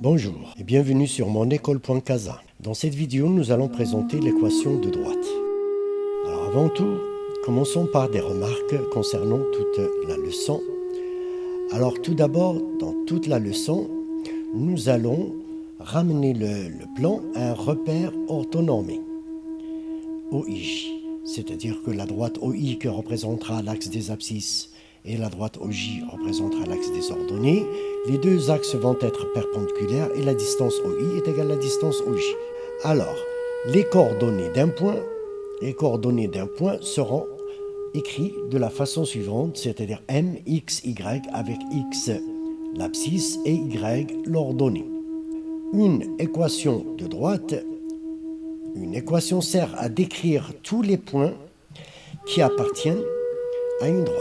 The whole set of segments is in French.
Bonjour et bienvenue sur monecole.casa. Dans cette vidéo, nous allons présenter l'équation de droite. Alors avant tout, commençons par des remarques concernant toute la leçon. Alors tout d'abord, dans toute la leçon, nous allons ramener le plan à un repère orthonormé, OIJ. C'est-à-dire que la droite OI qui représentera l'axe des abscisses et la droite OJ représentera l'axe des ordonnées. Les deux axes vont être perpendiculaires et la distance OI est égale à la distance OJ. Alors, les coordonnées d'un point seront écrites de la façon suivante, c'est-à-dire M, X, Y avec X l'abscisse et Y l'ordonnée. Une équation de droite, une équation sert à décrire tous les points qui appartiennent à une droite.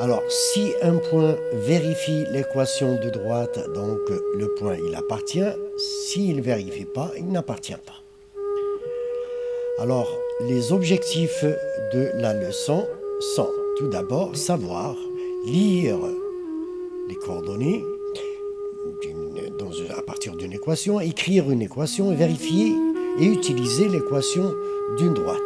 Alors, si un point vérifie l'équation de droite, donc le point il appartient. S'il ne vérifie pas, il n'appartient pas. Alors, les objectifs de la leçon sont tout d'abord savoir lire les coordonnées à partir d'une équation, écrire une équation, vérifier et utiliser l'équation d'une droite.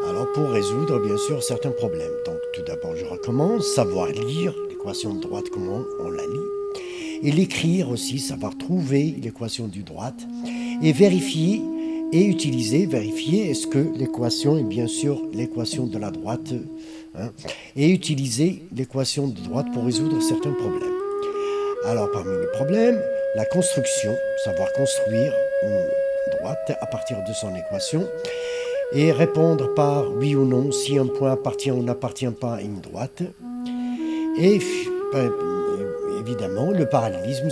Alors pour résoudre bien sûr certains problèmes. Donc tout d'abord je recommence, savoir lire l'équation de droite, comment on la lit, et l'écrire aussi, savoir trouver l'équation de droite, et vérifier et utiliser, vérifier est-ce que l'équation est bien sûr l'équation de la droite, et utiliser l'équation de droite pour résoudre certains problèmes. Alors parmi les problèmes, la construction, savoir construire une droite à partir de son équation, et répondre par oui ou non si un point appartient ou n'appartient pas à une droite. Et évidemment, le parallélisme,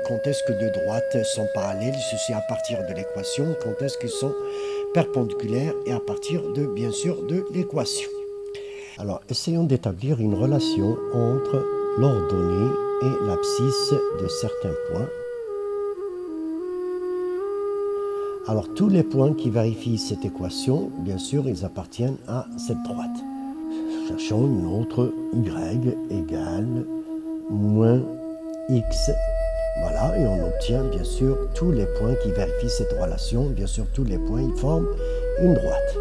quand est-ce que deux droites sont parallèles, ceci à partir de l'équation, quand est-ce qu'elles sont perpendiculaires et à partir de, bien sûr, de l'équation. Alors, essayons d'établir une relation entre l'ordonnée et l'abscisse de certains points. Alors, tous les points qui vérifient cette équation, bien sûr, ils appartiennent à cette droite. Cherchons une autre y égale moins x. Voilà, et on obtient, bien sûr, tous les points qui vérifient cette relation. Bien sûr, tous les points, ils forment une droite.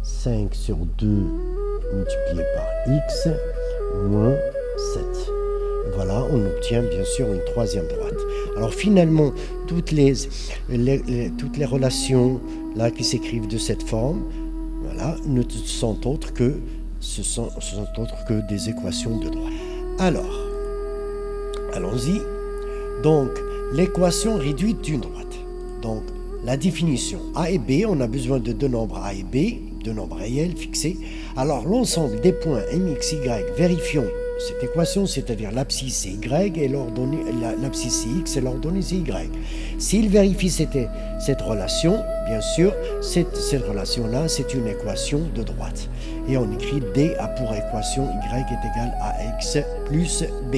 5 sur 2 multiplié par x, moins 7. Voilà, on obtient bien sûr une troisième droite. Alors finalement, toutes les relations là qui s'écrivent de cette forme, voilà, ne sont autres que des équations de droite. Alors, allons-y. Donc, l'équation réduite d'une droite. Donc, la définition A et B, on a besoin de deux nombres A et B, deux nombres réels fixés. Alors, l'ensemble des points M, X, Y, vérifions cette équation, c'est-à-dire l'abscisse c'est Y et l'abscisse c'est X et l'ordonnée c'est Y. S'il vérifie cette relation, bien sûr, cette relation-là, c'est une équation de droite. Et on écrit D a pour équation Y est égal à X plus B.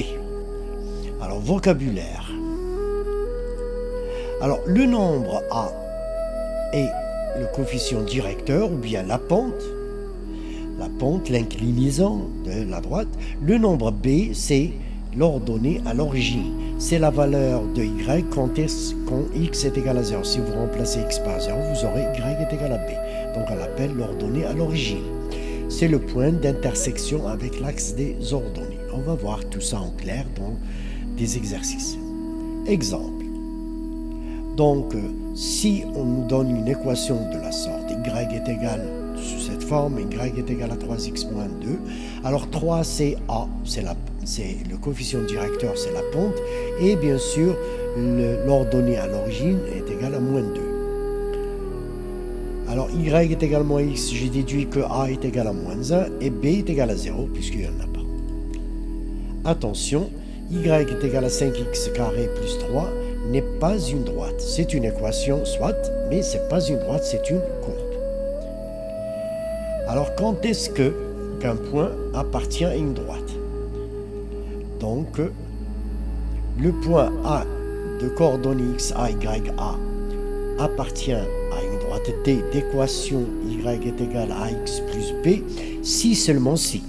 Alors, vocabulaire. Alors, le nombre A est le coefficient directeur ou bien la pente, l'inclinaison de la droite. Le nombre B, c'est l'ordonnée à l'origine. C'est la valeur de Y quand X est égal à 0. Si vous remplacez X par 0, vous aurez Y est égal à B. Donc on l'appelle l'ordonnée à l'origine. C'est le point d'intersection avec l'axe des ordonnées. On va voir tout ça en clair dans des exercices. Exemple. Donc, si on nous donne une équation de la sorte, Y est égal sous cette forme, Y est égal à 3x moins 2. Alors 3 c'est A, c'est le coefficient directeur, c'est la pente. Et bien sûr, l'ordonnée à l'origine est égal à moins 2. Alors Y est égal à moins x, j'ai déduit que A est égal à moins 1 et B est égal à 0 puisqu'il n'y en a pas. Attention, Y est égal à 5x carré plus 3 n'est pas une droite. C'est une équation, soit, mais ce n'est pas une droite, c'est une courbe. Alors, quand est-ce qu'un point appartient à une droite? Donc, le point A de coordonnées x, a, y, a appartient à une droite D d'équation y est égal à ax plus b, si seulement si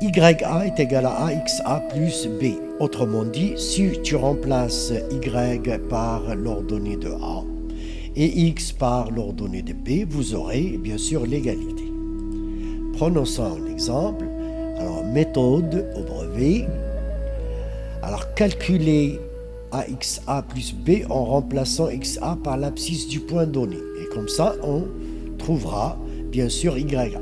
YA est égal à AXA plus B. Autrement dit, si tu remplaces Y par l'ordonnée de A et X par l'ordonnée de B, vous aurez bien sûr l'égalité. Prenons ça en exemple. Alors, méthode au brevet. Alors, calculer AXA plus B en remplaçant XA par l'abscisse du point donné. Et comme ça, on trouvera bien sûr YA.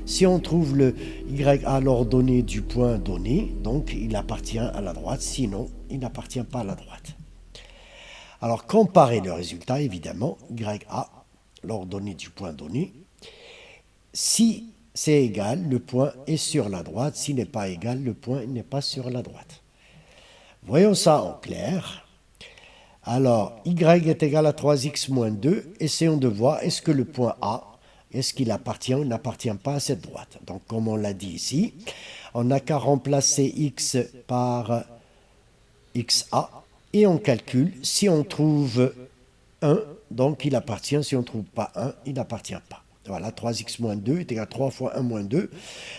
Si on trouve le YA l'ordonnée du point donné, donc il appartient à la droite, sinon il n'appartient pas à la droite. Alors, comparer le résultat, évidemment, YA, l'ordonnée du point donné. Si c'est égal, le point est sur la droite. S'il n'est pas égal, le point n'est pas sur la droite. Voyons ça en clair. Alors, Y est égal à 3x moins 2. Essayons de voir, est-ce que le point A, est-ce qu'il appartient ou n'appartient pas à cette droite? Donc, comme on l'a dit ici, on n'a qu'à remplacer x par xa et on calcule. Si on trouve 1, donc il appartient. Si on ne trouve pas 1, il n'appartient pas. Voilà, 3x moins 2 est égal à 3 fois 1 moins 2.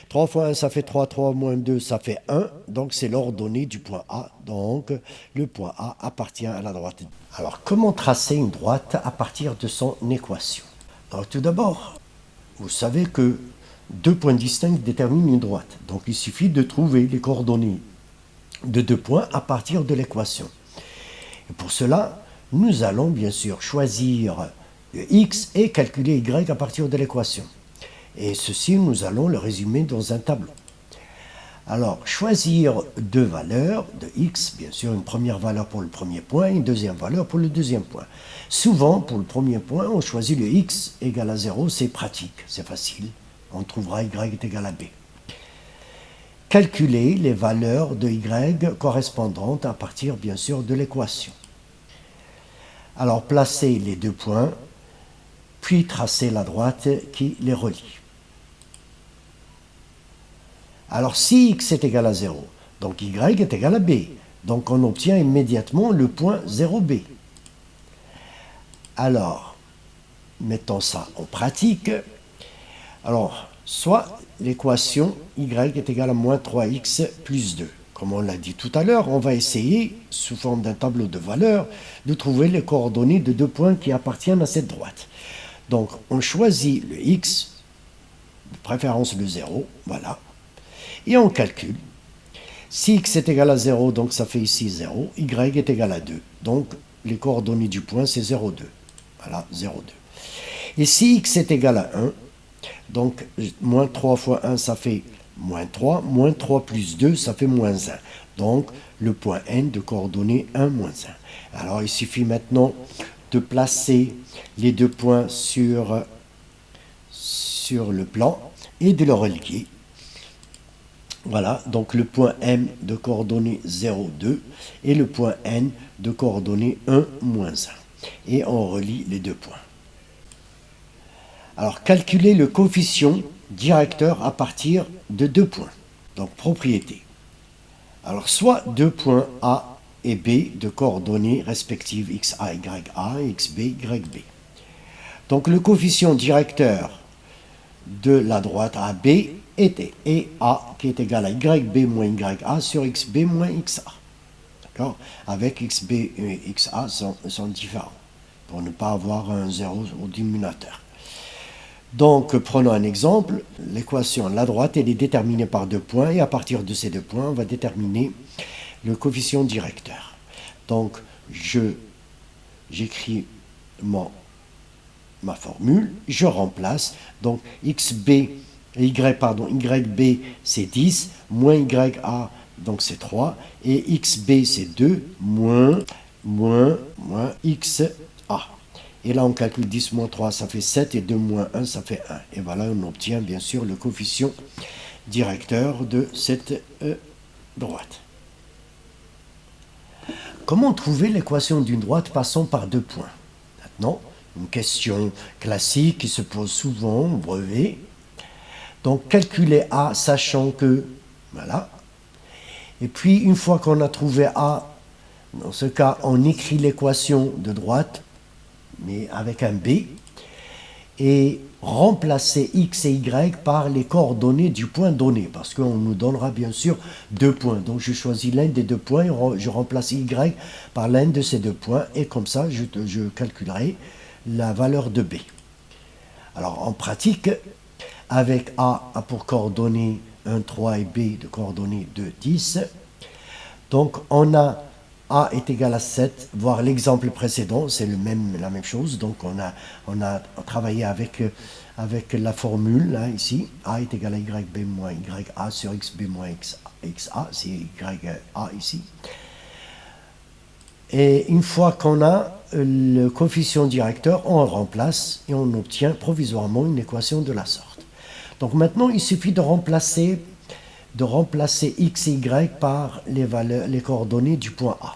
3 fois 1, ça fait 3. 3 moins 2, ça fait 1. Donc, c'est l'ordonnée du point A. Donc, le point A appartient à la droite. Alors, comment tracer une droite à partir de son équation? Alors, tout d'abord, vous savez que deux points distincts déterminent une droite. Donc, il suffit de trouver les coordonnées de deux points à partir de l'équation. Et pour cela, nous allons bien sûr choisir le x et calculer y à partir de l'équation. Et ceci, nous allons le résumer dans un tableau. Alors, choisir deux valeurs de x, bien sûr, une première valeur pour le premier point et une deuxième valeur pour le deuxième point. Souvent, pour le premier point, on choisit le x égale à 0, c'est pratique, c'est facile. On trouvera y est égal à b. Calculer les valeurs de y correspondantes à partir, bien sûr, de l'équation. Alors, placer les deux points, puis tracer la droite qui les relie. Alors, si x est égal à 0, donc y est égal à b. Donc, on obtient immédiatement le point 0b. Alors, mettons ça en pratique. Alors, soit l'équation y est égale à moins 3x plus 2. Comme on l'a dit tout à l'heure, on va essayer, sous forme d'un tableau de valeurs, de trouver les coordonnées de deux points qui appartiennent à cette droite. Donc, on choisit le x, de préférence le 0, voilà, et on calcule. Si x est égal à 0, donc ça fait ici 0, y est égal à 2. Donc, les coordonnées du point, c'est 0, 2. Voilà, 0, 2. Et si x est égal à 1, donc moins 3 fois 1, ça fait moins 3. Moins 3 plus 2, ça fait moins 1. Donc, le point n de coordonnées 1, moins 1. Alors, il suffit maintenant de placer les deux points sur le plan et de le relier. Voilà, donc le point M de coordonnées 0, 2 et le point N de coordonnées 1, moins 1. Et on relie les deux points. Alors, calculer le coefficient directeur à partir de deux points. Donc, propriété. Alors, soit deux points A et B de coordonnées respectives xa, ya et xb, yb. Donc, le coefficient directeur de la droite AB était et A qui est égal à YB moins YA sur XB moins XA. D'accord? Avec XB et XA sont différents pour ne pas avoir un 0 au dénominateur. Donc, prenons un exemple. L'équation, la droite, elle est déterminée par deux points et à partir de ces deux points, on va déterminer le coefficient directeur. Donc, j'écris ma formule, je remplace. Donc, YB, c'est 10, moins YA, donc c'est 3, et XB, c'est 2, moins XA. Et là, on calcule 10 moins 3, ça fait 7, et 2 moins 1, ça fait 1. Et voilà, on obtient bien sûr le coefficient directeur de cette droite. Comment trouver l'équation d'une droite passant par deux points? Maintenant, une question classique qui se pose souvent au brevet. Donc, calculer A, sachant que, voilà. Et puis, une fois qu'on a trouvé A, dans ce cas, on écrit l'équation de droite, mais avec un B. et remplacer x et y par les coordonnées du point donné, parce qu'on nous donnera bien sûr 2 points. Donc je choisis l'un des 2 points, je remplace y par l'un de ces 2 points, et comme ça je calculerai la valeur de b. Alors en pratique, avec a pour coordonnées 1, 3 et b de coordonnées 2, 10, donc on a a est égal à 7, voire l'exemple précédent, c'est la même chose. Donc on a travaillé avec la formule, là, ici, a est égal à yb moins ya sur xb moins xa, c'est ya ici. Et une fois qu'on a le coefficient directeur, on le remplace et on obtient provisoirement une équation de la sorte. Donc maintenant, il suffit de remplacer x et y par les coordonnées du point A.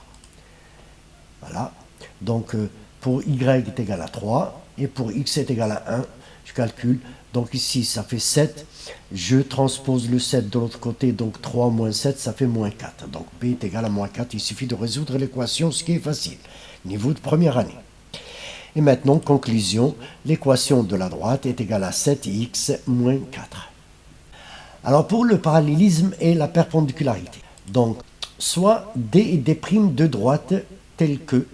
Voilà. Donc pour y est égal à 3 et pour x est égal à 1, je calcule. Donc ici, ça fait 7. Je transpose le 7 de l'autre côté, donc 3 moins 7, ça fait moins 4. Donc b est égal à moins 4. Il suffit de résoudre l'équation, ce qui est facile. Niveau de première année. Et maintenant, conclusion, l'équation de la droite est égale à 7x moins 4. Alors pour le parallélisme et la perpendicularité. Donc, soit d et d' de droite tel que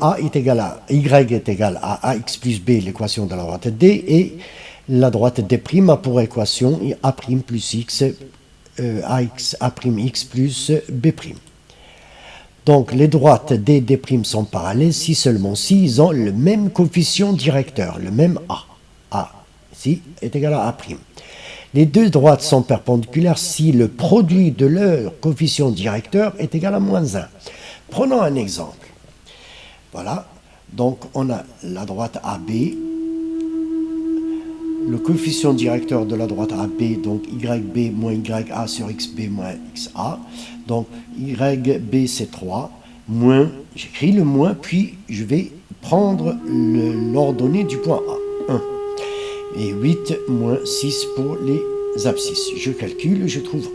a est égal à y est égal à ax plus b, l'équation de la droite d, et la droite d' a pour équation a' plus x, a'x plus b'. Donc les droites d et d' sont parallèles si seulement s'ils ont le même coefficient directeur, le même a. A ici est égal à a'. Les deux droites sont perpendiculaires si le produit de leur coefficient directeur est égal à moins 1. Prenons un exemple. Voilà, donc on a la droite AB, le coefficient directeur de la droite AB, donc YB moins YA sur XB moins XA. Donc YB c'est 3, moins, j'écris le moins, puis je vais prendre l'ordonnée du point A, 1. Et 8 moins 6 pour les abscisses. Je calcule, je trouve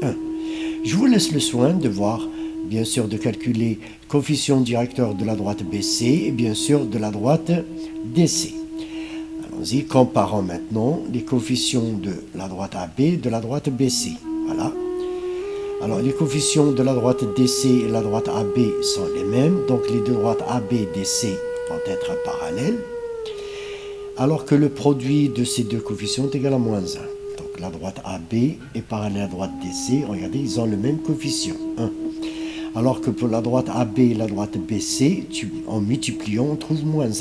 A, 1. Je vous laisse le soin de voir, bien sûr, de calculer le coefficient directeur de la droite BC et bien sûr de la droite DC. Allons-y, comparons maintenant les coefficients de la droite AB et de la droite BC. Voilà. Alors, les coefficients de la droite DC et la droite AB sont les mêmes, donc les deux droites AB et DC vont être parallèles, alors que le produit de ces deux coefficients est égal à moins 1. Donc, la droite AB est parallèle à la droite DC, regardez, ils ont le même coefficient, 1. Alors que pour la droite AB et la droite BC, en multipliant, on trouve moins 1.